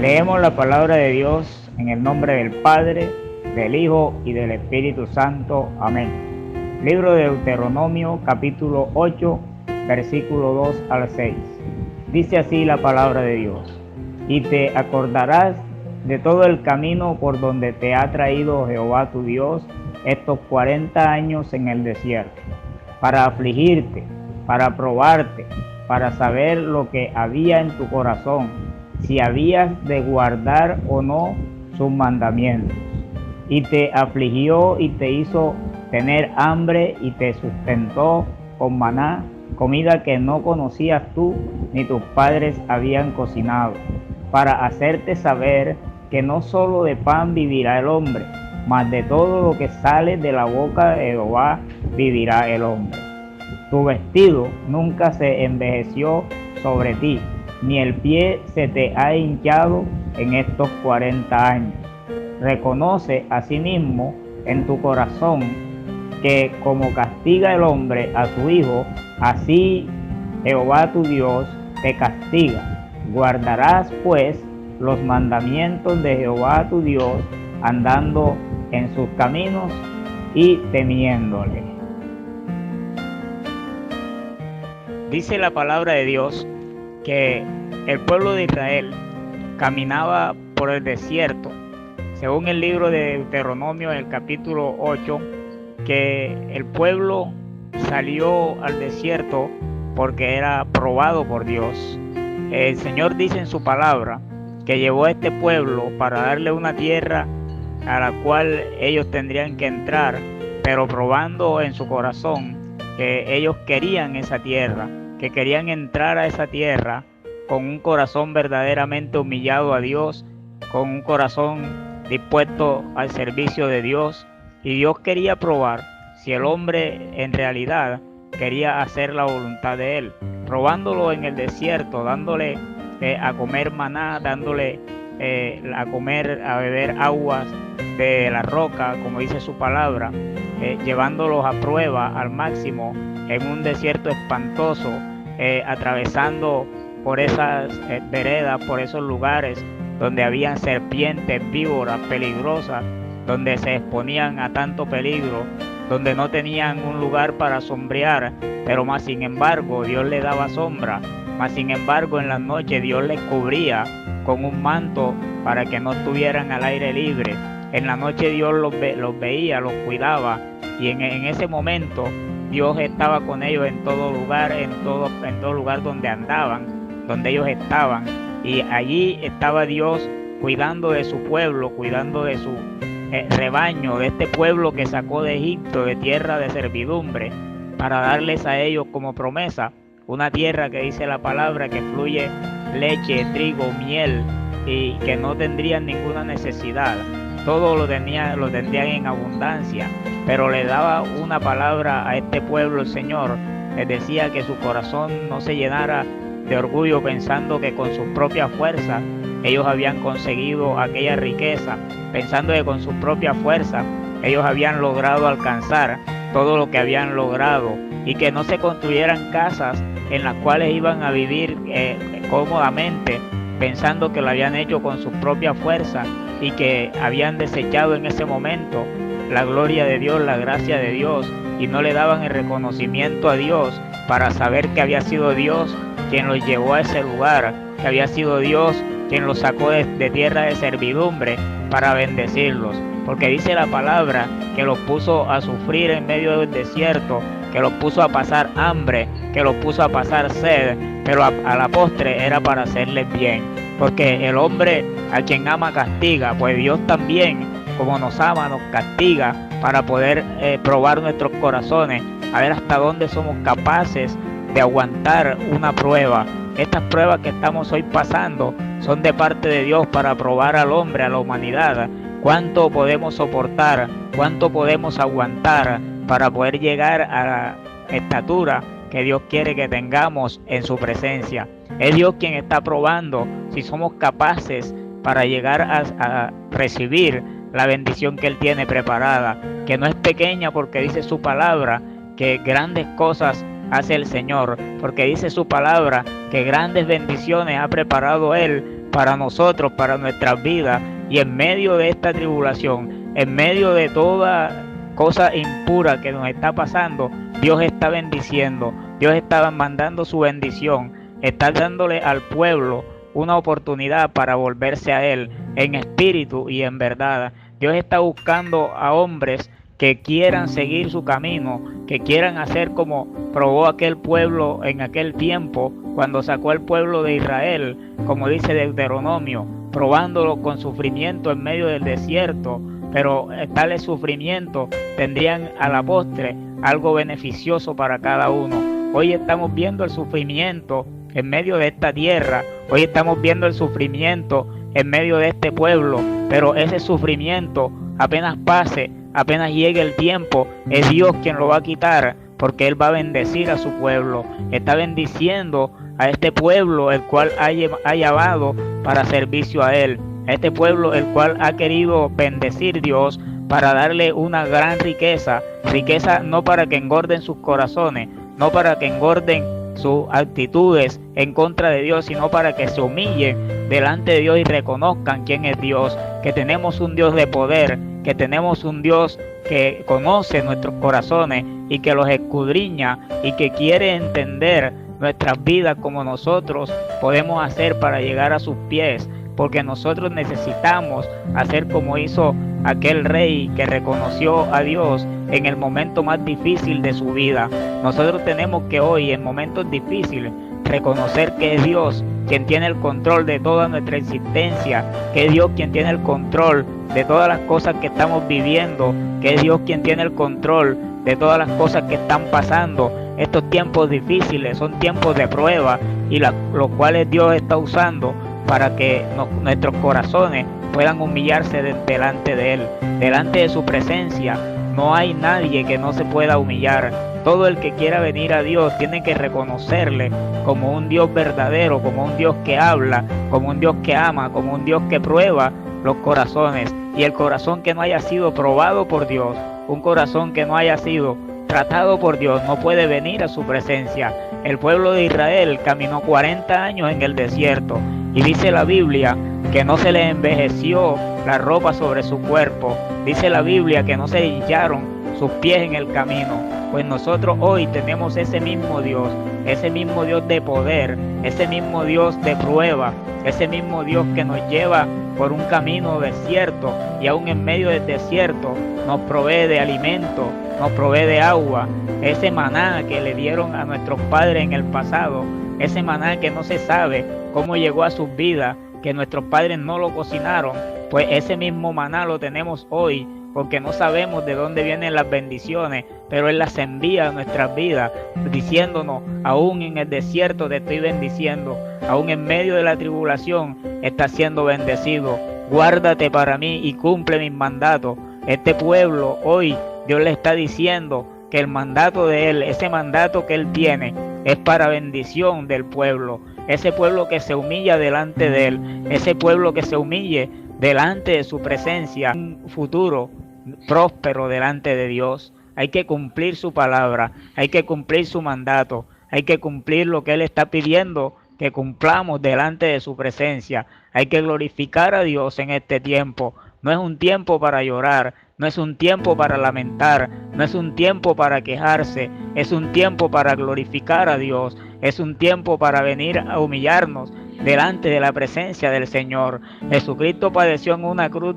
Leemos la palabra de Dios en el nombre del Padre, del Hijo y del Espíritu Santo. Amén. Libro de Deuteronomio, capítulo 8, versículo 2 al 6. Dice así la palabra de Dios: y te acordarás de todo el camino por donde te ha traído Jehová tu Dios estos 40 años en el desierto, para afligirte, para probarte, para saber lo que había en tu corazón, si habías de guardar o no sus mandamientos. Y te afligió y te hizo tener hambre y te sustentó con maná, comida que no conocías tú ni tus padres habían cocinado, para hacerte saber que no solo de pan vivirá el hombre, mas de todo lo que sale de la boca de Jehová vivirá el hombre. Tu vestido nunca se envejeció sobre ti, ni el pie se te ha hinchado en estos 40 años. Reconoce asimismo en tu corazón que como castiga el hombre a su hijo, así Jehová tu Dios te castiga. Guardarás pues los mandamientos de Jehová tu Dios, andando en sus caminos y temiéndole. Dice la palabra de Dios que el pueblo de Israel caminaba por el desierto, según el libro de Deuteronomio, en el capítulo 8, que el pueblo salió al desierto porque era probado por Dios. El Señor dice en su palabra que llevó a este pueblo para darle una tierra a la cual ellos tendrían que entrar, pero probando en su corazón que ellos querían esa tierra, que querían entrar a esa tierra con un corazón verdaderamente humillado a Dios, con un corazón dispuesto al servicio de Dios. Y Dios quería probar si el hombre en realidad quería hacer la voluntad de Él, probándolo en el desierto, dándole a comer maná, dándole a beber aguas de la roca, como dice su palabra, llevándolos a prueba al máximo en un desierto espantoso, atravesando por esas veredas, por esos lugares donde habían serpientes, víboras peligrosas, donde se exponían a tanto peligro, donde no tenían un lugar para sombrear, pero más sin embargo Dios les daba sombra, más sin embargo en la noche Dios les cubría con un manto para que no estuvieran al aire libre. En la noche Dios los veía, los cuidaba, y en ese momento Dios estaba con ellos en todo lugar, en todo lugar donde andaban, donde ellos estaban, y allí estaba Dios cuidando de su pueblo, cuidando de su rebaño, de este pueblo que sacó de Egipto, de tierra de servidumbre, para darles a ellos como promesa una tierra que dice la palabra que fluye leche, trigo, miel, y que no tendrían ninguna necesidad. Todo lo tendrían en abundancia, pero le daba una palabra a este pueblo el Señor. Les decía que su corazón no se llenara de orgullo pensando que con sus propias fuerzas ellos habían conseguido aquella riqueza, pensando que con sus propias fuerzas ellos habían logrado alcanzar todo lo que habían logrado, y que no se construyeran casas en las cuales iban a vivir cómodamente, pensando que lo habían hecho con sus propias fuerzas y que habían desechado en ese momento la gloria de Dios, la gracia de Dios, y no le daban el reconocimiento a Dios para saber que había sido Dios quien los llevó a ese lugar, que había sido Dios quien los sacó de tierra de servidumbre para bendecirlos. Porque dice la palabra que los puso a sufrir en medio del desierto, que los puso a pasar hambre, que los puso a pasar sed, pero a la postre era para hacerles bien. Porque el hombre a quien ama castiga, pues Dios también, como nos ama, nos castiga para poder probar nuestros corazones, a ver hasta dónde somos capaces de aguantar una prueba. Estas pruebas que estamos hoy pasando son de parte de Dios para probar al hombre, a la humanidad, cuánto podemos soportar, cuánto podemos aguantar para poder llegar a la estatura que Dios quiere que tengamos en su presencia. Es Dios quien está probando si somos capaces para llegar a recibir la bendición que Él tiene preparada, que no es pequeña, porque dice su palabra que grandes cosas hace el Señor, porque dice su palabra que grandes bendiciones ha preparado Él para nosotros, para nuestras vidas. Y en medio de esta tribulación, en medio de toda cosa impura que nos está pasando, Dios está bendiciendo, Dios está mandando su bendición, está dándole al pueblo una oportunidad para volverse a Él en espíritu y en verdad. Dios está buscando a hombres que quieran seguir su camino, que quieran hacer como probó aquel pueblo en aquel tiempo, cuando sacó al pueblo de Israel, como dice Deuteronomio, probándolo con sufrimiento en medio del desierto, pero tales sufrimientos tendrían a la postre algo beneficioso para cada uno. Hoy estamos viendo el sufrimiento en medio de esta tierra, hoy estamos viendo el sufrimiento en medio de este pueblo, pero ese sufrimiento apenas pase, apenas llegue el tiempo, es Dios quien lo va a quitar, porque Él va a bendecir a su pueblo. Está bendiciendo a este pueblo el cual ha llamado para servicio a Él, a este pueblo el cual ha querido bendecir Dios para darle una gran riqueza, riqueza no para que engorden sus corazones, no para que engorden sus actitudes en contra de Dios, sino para que se humillen delante de Dios y reconozcan quién es Dios, que tenemos un Dios de poder, que tenemos un Dios que conoce nuestros corazones y que los escudriña y que quiere entender nuestras vidas como nosotros podemos hacer para llegar a sus pies, porque nosotros necesitamos hacer como hizo aquel rey que reconoció a Dios en el momento más difícil de su vida. Nosotros tenemos que hoy, en momentos difíciles, reconocer que es Dios quien tiene el control de toda nuestra existencia, que es Dios quien tiene el control de todas las cosas que estamos viviendo, que es Dios quien tiene el control de todas las cosas que están pasando. Estos tiempos difíciles son tiempos de prueba y los cuales Dios está usando para que nuestros corazones puedan humillarse delante de Él, delante de su presencia. No hay nadie que no se pueda humillar. Todo el que quiera venir a Dios tiene que reconocerle como un Dios verdadero, como un Dios que habla, como un Dios que ama, como un Dios que prueba los corazones. Y el corazón que no haya sido probado por Dios, un corazón que no haya sido tratado por Dios, no puede venir a su presencia. El pueblo de Israel caminó 40 años en el desierto y dice la Biblia que no se le envejeció la ropa sobre su cuerpo. Dice la Biblia que no se hincharon sus pies en el camino. Pues nosotros hoy tenemos ese mismo Dios de poder, ese mismo Dios de prueba, ese mismo Dios que nos lleva por un camino desierto y aún en medio del desierto nos provee de alimento, nos provee de agua, ese maná que le dieron a nuestros padres en el pasado, ese maná que no se sabe cómo llegó a sus vidas, que nuestros padres no lo cocinaron, pues ese mismo maná lo tenemos hoy, porque no sabemos de dónde vienen las bendiciones, pero Él las envía a nuestras vidas, diciéndonos, aún en el desierto te estoy bendiciendo, aún en medio de la tribulación estás siendo bendecido, guárdate para mí y cumple mis mandatos. Este pueblo hoy Dios le está diciendo que el mandato de Él, ese mandato que Él tiene, es para bendición del pueblo, ese pueblo que se humilla delante de Él, ese pueblo que se humille delante de su presencia, un futuro próspero delante de Dios. Hay que cumplir su palabra, hay que cumplir su mandato, hay que cumplir lo que Él está pidiendo que cumplamos delante de su presencia. Hay que glorificar a Dios en este tiempo. No es un tiempo para llorar, no es un tiempo para lamentar, no es un tiempo para quejarse, es un tiempo para glorificar a Dios, es un tiempo para venir a humillarnos delante de la presencia del Señor. Jesucristo padeció en una cruz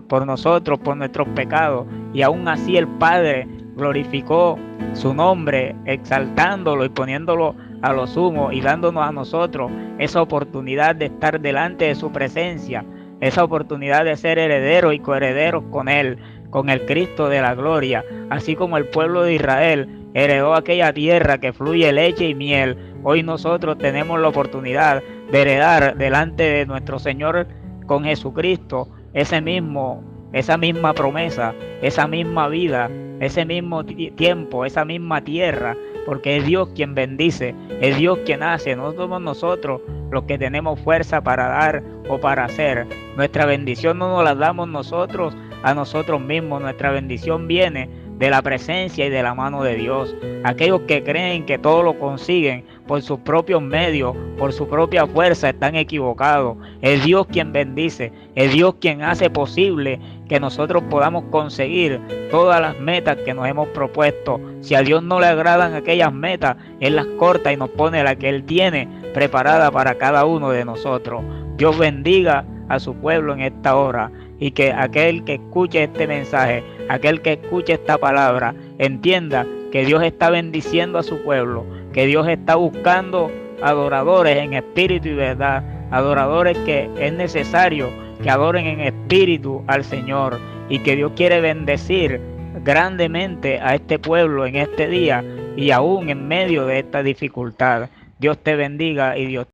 por nosotros, por nuestros pecados, y aún así el Padre glorificó su nombre, exaltándolo y poniéndolo a lo sumo y dándonos a nosotros esa oportunidad de estar delante de su presencia, esa oportunidad de ser herederos y coherederos con Él, con el Cristo de la gloria, así como el pueblo de Israel heredó aquella tierra que fluye leche y miel. Hoy nosotros tenemos la oportunidad de heredar delante de nuestro Señor con Jesucristo esa misma promesa, esa misma vida, ese mismo tiempo, esa misma tierra, porque es Dios quien bendice, es Dios quien hace, no somos nosotros los que tenemos fuerza para dar o para hacer. Nuestra bendición no nos la damos nosotros a nosotros mismos, nuestra bendición viene de la presencia y de la mano de Dios. Aquellos que creen que todo lo consiguen por sus propios medios, por su propia fuerza, están equivocados. Es Dios quien bendice, es Dios quien hace posible que nosotros podamos conseguir todas las metas que nos hemos propuesto. Si a Dios no le agradan aquellas metas, Él las corta y nos pone la que Él tiene preparada para cada uno de nosotros. Dios bendiga a su pueblo en esta hora, y que aquel que escuche este mensaje, aquel que escuche esta palabra, entienda que Dios está bendiciendo a su pueblo, que Dios está buscando adoradores en espíritu y verdad, adoradores que es necesario que adoren en espíritu al Señor, y que Dios quiere bendecir grandemente a este pueblo en este día y aún en medio de esta dificultad. Dios te bendiga y Dios